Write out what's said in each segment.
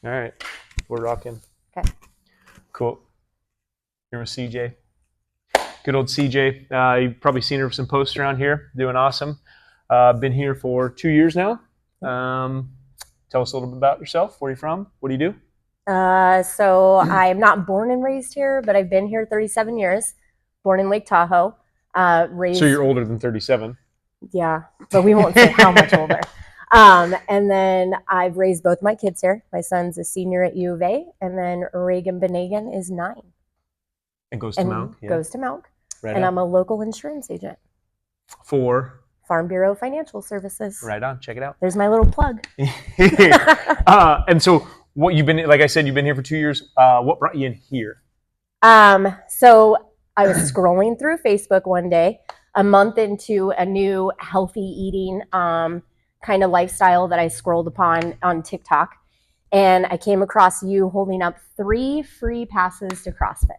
All right. We're rocking. Okay. Cool. Here with CJ. Good old CJ. You've probably seen her with some posts around here. Doing awesome. Been here for 2 years now. Tell us a little bit about yourself. Where are you from? What do you do? So I'm not born and raised here, but I've been here 37 years. Born in Lake Tahoe. Raised. So you're older than 37. Yeah, but we won't say how much older. And then I've raised both my kids here. My son's a senior at U of A, and then Reagan Benagan is 9. And goes to Mount. Yeah. Goes to Mount. Right and on. I'm a local insurance agent. For? Farm Bureau Financial Services. Right on. Check it out. There's my little plug. And so what you've been, like I said, you've been here for 2 years. What brought you in here? So I was scrolling through Facebook one day, a month into a new healthy eating kind of lifestyle that I scrolled upon on TikTok. And I came across you holding up 3 free passes to CrossFit.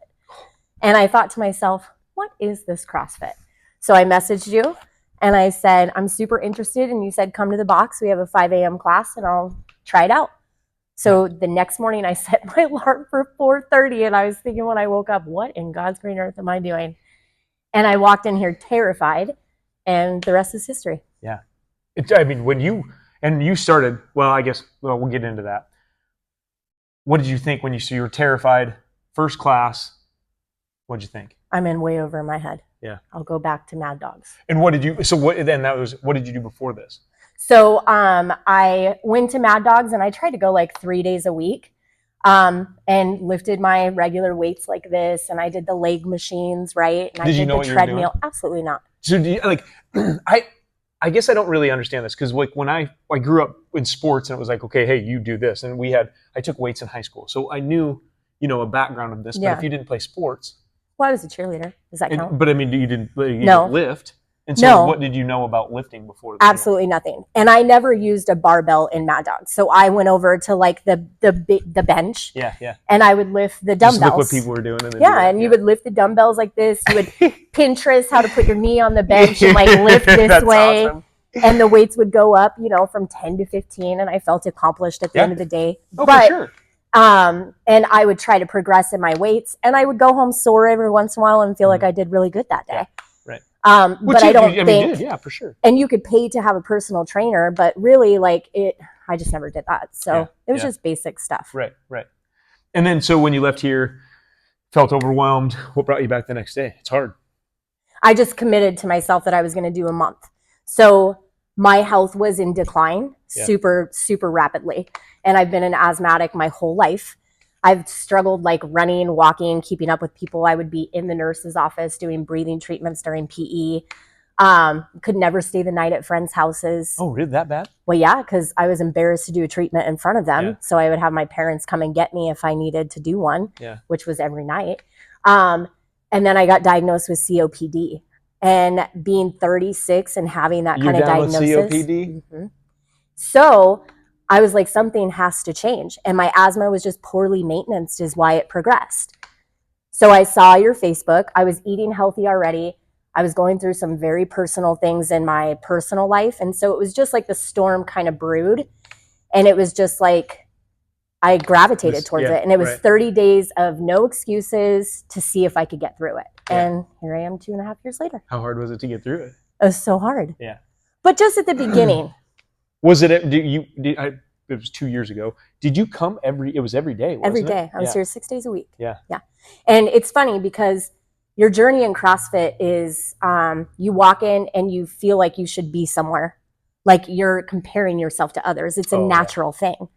And I thought to myself, what is this CrossFit? So I messaged you and I said, I'm super interested. And you said, come to the box. We have a 5 a.m. class and I'll try it out. So the next morning I set my alarm for 4:30 and I was thinking when I woke up, what in God's green earth am I doing? And I walked in here terrified and the rest is history. Yeah. When you started, well, we'll get into that. What did you think when you were terrified, first class? What did you think? I'm in way over my head. Yeah. I'll go back to Mad Dogs. And what did you do before this? So I went to Mad Dogs and I tried to go like 3 days a week and lifted my regular weights like this. And I did the leg machines, right? And Did you know the what you were doing? treadmill. Absolutely not. So do you, I guess I don't really understand this because like when I grew up in sports and it was like, okay, hey, you do this. And I took weights in high school. So I knew, a background of this. But if you didn't play sports. Well, I was a cheerleader. Does that count? But you didn't No. lift. And so what did you know about lifting before? Absolutely nothing. And I never used a barbell in Mad Dogs. So I went over to like the bench. Yeah, yeah. And I would lift the dumbbells. Just look what people were doing. And you would lift the dumbbells like this. You would Pinterest how to put your knee on the bench and like lift this way. Awesome. And the weights would go up, from 10 to 15. And I felt accomplished at the end of the day. Oh, for sure. And I would try to progress in my weights. And I would go home sore every once in a while and feel like I did really good that day. Yeah. Right. But I don't think, yeah, for sure. And you could pay to have a personal trainer, but really I just never did that. So it was just basic stuff. Right. And then, so when you left here, felt overwhelmed, what brought you back the next day? It's hard. I just committed to myself that I was going to do a month. So my health was in decline super, super rapidly. And I've been an asthmatic my whole life. I've struggled like running, walking, keeping up with people. I would be in the nurse's office doing breathing treatments during PE. Could never stay the night at friends' houses. Oh, really? That bad? Well, yeah, because I was embarrassed to do a treatment in front of them. Yeah. So I would have my parents come and get me if I needed to do one, which was every night. And then I got diagnosed with COPD. And being 36 and having that kind of diagnosis. With COPD? Mm-hmm. So I was like, something has to change. And my asthma was just poorly maintained is why it progressed. So I saw your Facebook. I was eating healthy already. I was going through some very personal things in my personal life. And so it was just like the storm kind of brewed. And it was just like, I gravitated towards it. And it was 30 days of no excuses to see if I could get through it. Yeah. And here I am 2.5 years later. How hard was it to get through it? It was so hard. Yeah. But just at the beginning. Was it? It was 2 years ago. Did you come it was every day, wasn't every it? day. I was here 6 days a week. Yeah. Yeah. And it's funny because your journey in CrossFit is you walk in and you feel like you should be somewhere. Like you're comparing yourself to others. It's a natural thing.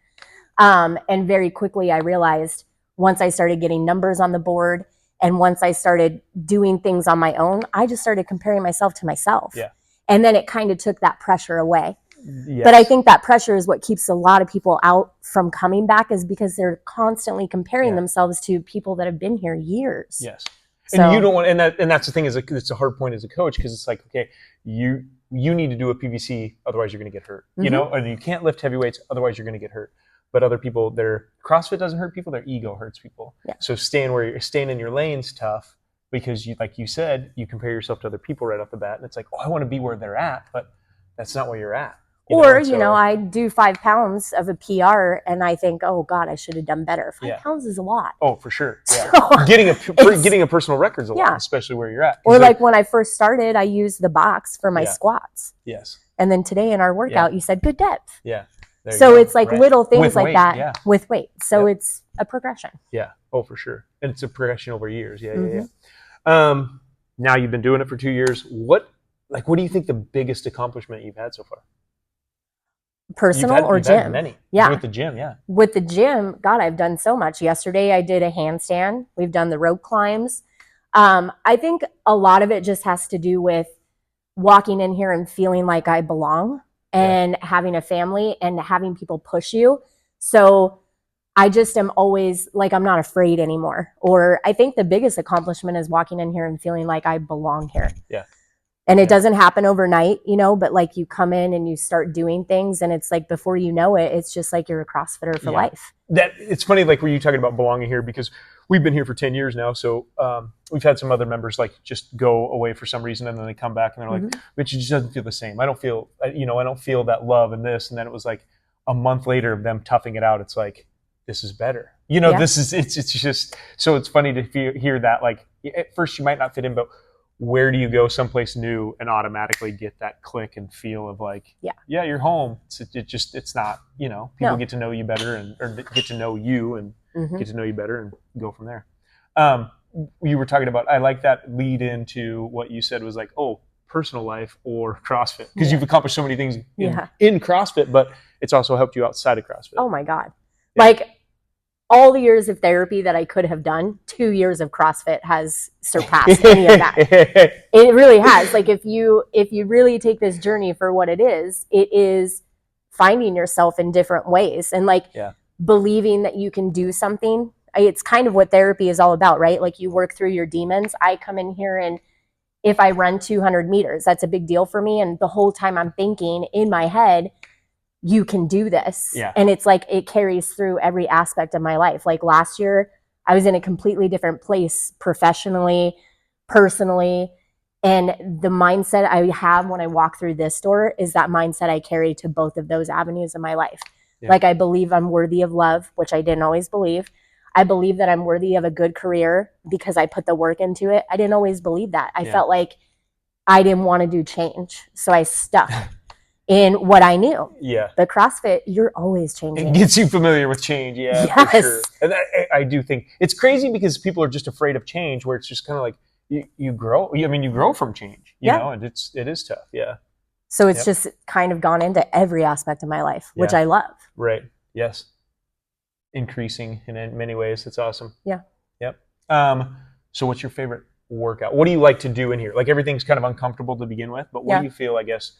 And very quickly I realized once I started getting numbers on the board and once I started doing things on my own, I just started comparing myself to myself. Yeah. And then it kind of took that pressure away. Yes. But I think that pressure is what keeps a lot of people out from coming back is because they're constantly comparing themselves to people that have been here years. Yes. So, and you don't want, and that's the thing it's a hard point as a coach because it's like, okay, you need to do a PVC, otherwise you're going to get hurt, or you can't lift heavy weights, otherwise you're going to get hurt. But other people, CrossFit doesn't hurt people, their ego hurts people. Yeah. So staying in your lane's tough because you, like you said, you compare yourself to other people right off the bat. And it's like, oh, I want to be where they're at, but that's not where you're at. Or, I do 5 pounds of a PR and I think, oh God, I should have done better. 5 pounds is a lot. Oh, for sure. Yeah. So getting a personal record is a lot, especially where you're at. Or like when I first started, I used the box for my squats. Yes. And then today in our workout, you said good depth. Yeah. So it's like little things like that with weight. So it's a progression. Yeah. Oh, for sure. And it's a progression over years. Yeah. Now you've been doing it for 2 years. What do you think the biggest accomplishment you've had so far? Personal or gym? Had many. Yeah. With the gym, yeah. With the gym, God, I've done so much. Yesterday I did a handstand. We've done the rope climbs. I think a lot of it just has to do with walking in here and feeling like I belong and having a family and having people push you. So I just am always like, I'm not afraid anymore. Or I think the biggest accomplishment is walking in here and feeling like I belong here. Yeah. And it doesn't happen overnight, but like you come in and you start doing things and it's like before you know it, it's just like you're a CrossFitter for life. It's funny, like were you talking about belonging here, because we've been here for 10 years now. So we've had some other members like just go away for some reason and then they come back and they're like, but it just doesn't feel the same. I don't feel that love and this. And then it was like a month later of them toughing it out. It's like, this is better. It's just, so it's funny to hear that, like at first you might not fit in, but where do you go someplace new and automatically get that click and feel of like, you're home. It's not, people get to know you better or get to know you and get to know you better and go from there. You were talking about, I like that lead into what you said was like, oh, personal life or CrossFit, because you've accomplished so many things in CrossFit, but it's also helped you outside of CrossFit. Oh my God. Yeah. Like all the years of therapy that I could have done, 2 years of CrossFit has surpassed any of that. It really has. Like if you really take this journey for what it is finding yourself in different ways and like believing that you can do something. It's kind of what therapy is all about, right? Like you work through your demons. I come in here and if I run 200 meters, that's a big deal for me. And the whole time I'm thinking in my head, you can do this. Yeah. And it's like, it carries through every aspect of my life. Like last year, I was in a completely different place professionally, personally. And the mindset I have when I walk through this door is that mindset I carry to both of those avenues in my life. Yeah. Like I believe I'm worthy of love, which I didn't always believe. I believe that I'm worthy of a good career because I put the work into it. I didn't always believe that. I felt like I didn't want to do change. So I stuck in what I knew. Yeah. But CrossFit, you're always changing. It gets you familiar with change. Yeah, yes. For sure. And I do think it's crazy because people are just afraid of change, where it's just kind of like you grow. I mean, you grow from change, you know, and it is tough. Yeah. So it's just kind of gone into every aspect of my life, which I love. Right. Yes. Increasing in many ways. That's awesome. Yeah. Yep. So what's your favorite workout? What do you like to do in here? Like everything's kind of uncomfortable to begin with, but what do you feel, I guess,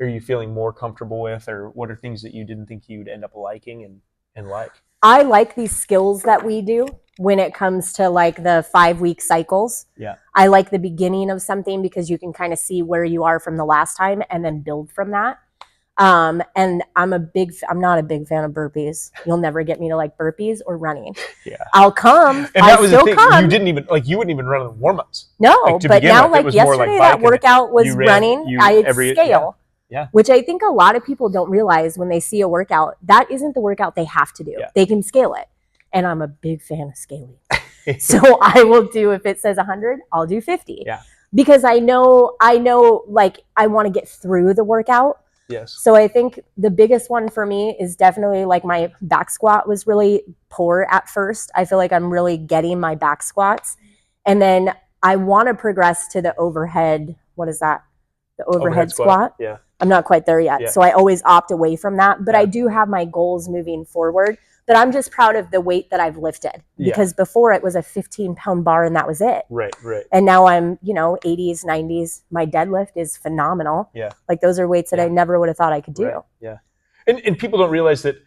are you feeling more comfortable with, or what are things that you didn't think you'd end up liking and like? I like these skills that we do when it comes to like the 5-week cycles. Yeah. I like the beginning of something because you can kind of see where you are from the last time and then build from that. And I'm not a big fan of burpees. You'll never get me to like burpees or running. Yeah. I'll come. And that was the thing. You didn't even you wouldn't even run in warm-ups. No, but now like yesterday that workout was running. I scale. Yeah. Which I think a lot of people don't realize when they see a workout, that isn't the workout they have to do. Yeah. They can scale it. And I'm a big fan of scaling. So I will do, if it says 100, I'll do 50. Yeah. Because I know like I want to get through the workout. Yes. So I think the biggest one for me is definitely like my back squat was really poor at first. I feel like I'm really getting my back squats. And then I want to progress to the overhead. What is that? The overhead squat. Yeah. I'm not quite there yet. Yeah. So I always opt away from that. But I do have my goals moving forward. But I'm just proud of the weight that I've lifted. Because before it was a 15-pound bar and that was it. Right, right. And now I'm, 80s, 90s. My deadlift is phenomenal. Yeah. Like those are weights that I never would have thought I could do. Right. Yeah. And people don't realize that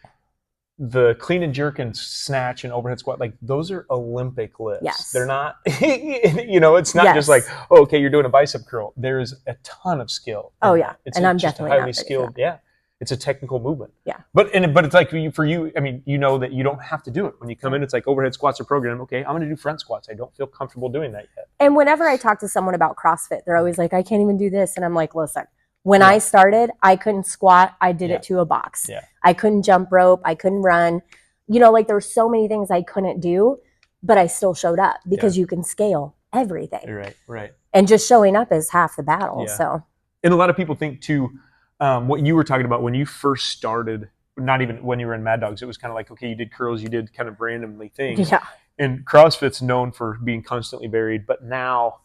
the clean and jerk and snatch and overhead squat, like those are Olympic lifts. Yes. They're not, it's not just like, oh, okay, you're doing a bicep curl. There's a ton of skill. Oh yeah. And I'm definitely highly skilled. Yeah. It's a technical movement. Yeah. But it's like for you, I mean, you know that you don't have to do it. When you come in, it's like overhead squats are programmed. Okay, I'm going to do front squats. I don't feel comfortable doing that yet. And whenever I talk to someone about CrossFit, they're always like, I can't even do this. And I'm like, listen, When Yeah. I started, I couldn't squat. I did Yeah. it to a box. Yeah. I couldn't jump rope. I couldn't run. You know, like there were so many things I couldn't do, but I still showed up because you can scale everything. Right. And just showing up is half the battle. Yeah. So, and a lot of people think too, what you were talking about when you first started, not even when you were in Mad Dogs, it was kind of like, okay, you did curls, you did kind of randomly things. yeah. And CrossFit's known for being constantly varied, but now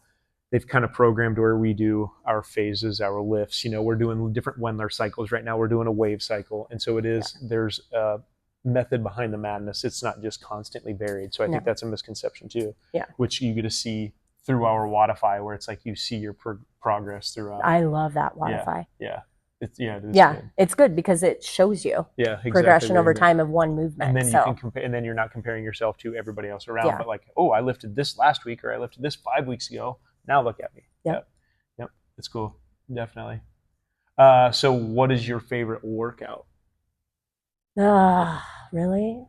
they've kind of programmed where we do our phases, our lifts. You know, we're doing different Wendler cycles right now. We're doing a wave cycle. And so it is, there's a method behind the madness. It's not just constantly varied. So I think that's a misconception too, which you get to see through our Wodify, where it's like you see your progress throughout. I love that Wodify. It's good. It's good because it shows you progression over time of one movement. And then you can compare, and then you're not comparing yourself to everybody else around, but like, oh, I lifted this last week, or I lifted this 5 weeks ago. Now look at me. Yep. It's cool. Definitely. So what is your favorite workout? Really?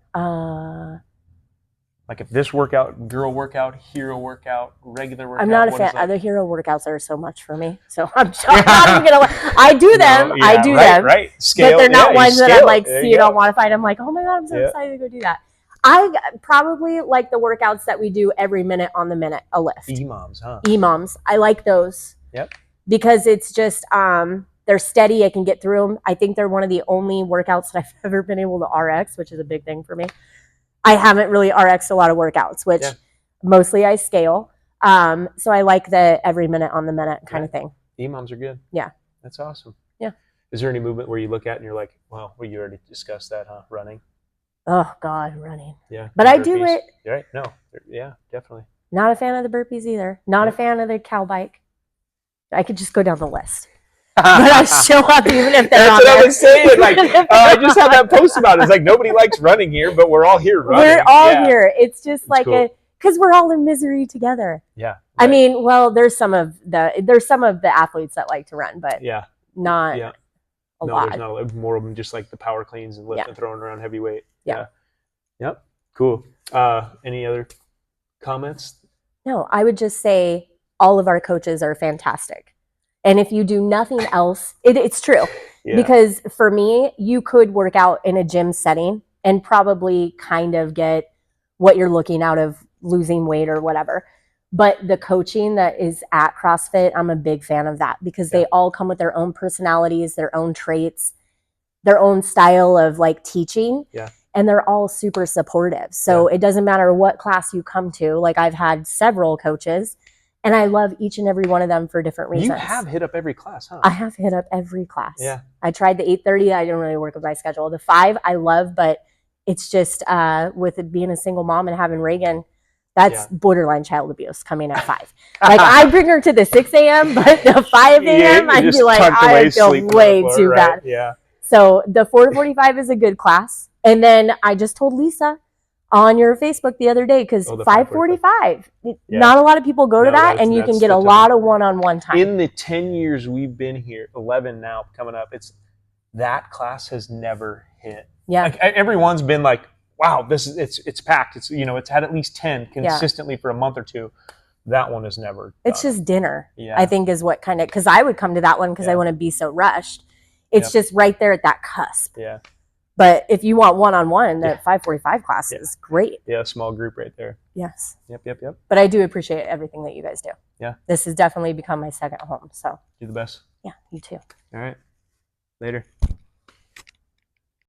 Like if this workout, girl workout, hero workout, regular workout. I'm not a fan. Other hero workouts are so much for me. So I'm not even going to, I do them. I do them. Right. Scale, but they're not ones that I'm like, see it on Wodify. And I'm like, oh my God, I'm so excited to go do that. I probably like the workouts that we do every minute on the minute, a lift. EMOMs, huh? EMOMs. I like those. Yep. Because it's just, they're steady. I can get through them. I think they're one of the only workouts that I've ever been able to RX, which is a big thing for me. I haven't really RX'd a lot of workouts, which mostly I scale. So I like the every minute on the minute kind of thing. EMOMs are good. Yeah. That's awesome. Yeah. Is there any movement where you look at and you're like, well, you already discussed that, huh? Running. Oh God, running. Yeah. But I do it. Right. No. Yeah, definitely. Not a fan of the burpees either. Not a fan of the cow bike. I could just go down the list. But I show up even if they're not there. That's what I was saying. Like, I just had that post about it. It's like nobody likes running here, but we're all here running. We're all here. It's just like cool. Because we're all in misery together. Yeah. Right. I mean, well, there's some of the athletes that like to run, but not a lot. There's not more of them. Just like the power cleans and lifting and throwing around heavy weight. Yeah. Yep. Cool. Any other comments? No, I would just say all of our coaches are fantastic. And if you do nothing else, it's true. Yeah. Because for me, you could work out in a gym setting and probably kind of get what you're looking out of losing weight or whatever. But the coaching that is at CrossFit, I'm a big fan of that because they all come with their own personalities, their own traits, their own style of like teaching. Yeah. And they're all super supportive. So it doesn't matter what class you come to. Like I've had several coaches and I love each and every one of them for different reasons. You have hit up every class, huh? I have hit up every class. Yeah. I tried the 8:30. I didn't really work with my schedule. The 5 I love, but it's just with it being a single mom and having Reagan, that's borderline child abuse coming at 5. Like I bring her to the 6 a.m., but the 5 a.m. I'd be like, I feel way too bad. Yeah. So the 4:45 is a good class. And then I just told Lisa on your Facebook the other day, because 5:45, not a lot of people go to that, and you can get a lot of one-on-one time. In the 10 years we've been here, 11 now coming up, that class has never hit. Yeah. Like everyone's been like, wow, it's packed. It's it's had at least 10 consistently for a month or two. That one is never. It's just dinner. Yeah. I think is what kind of, because I would come to that one because I wouldn't be so rushed. It's just right there at that cusp. Yeah. But if you want one-on-one, that 5:45 class is great. Yeah, small group right there. Yes. Yep. But I do appreciate everything that you guys do. Yeah. This has definitely become my second home. So. You're the best. Yeah, you too. All right. Later.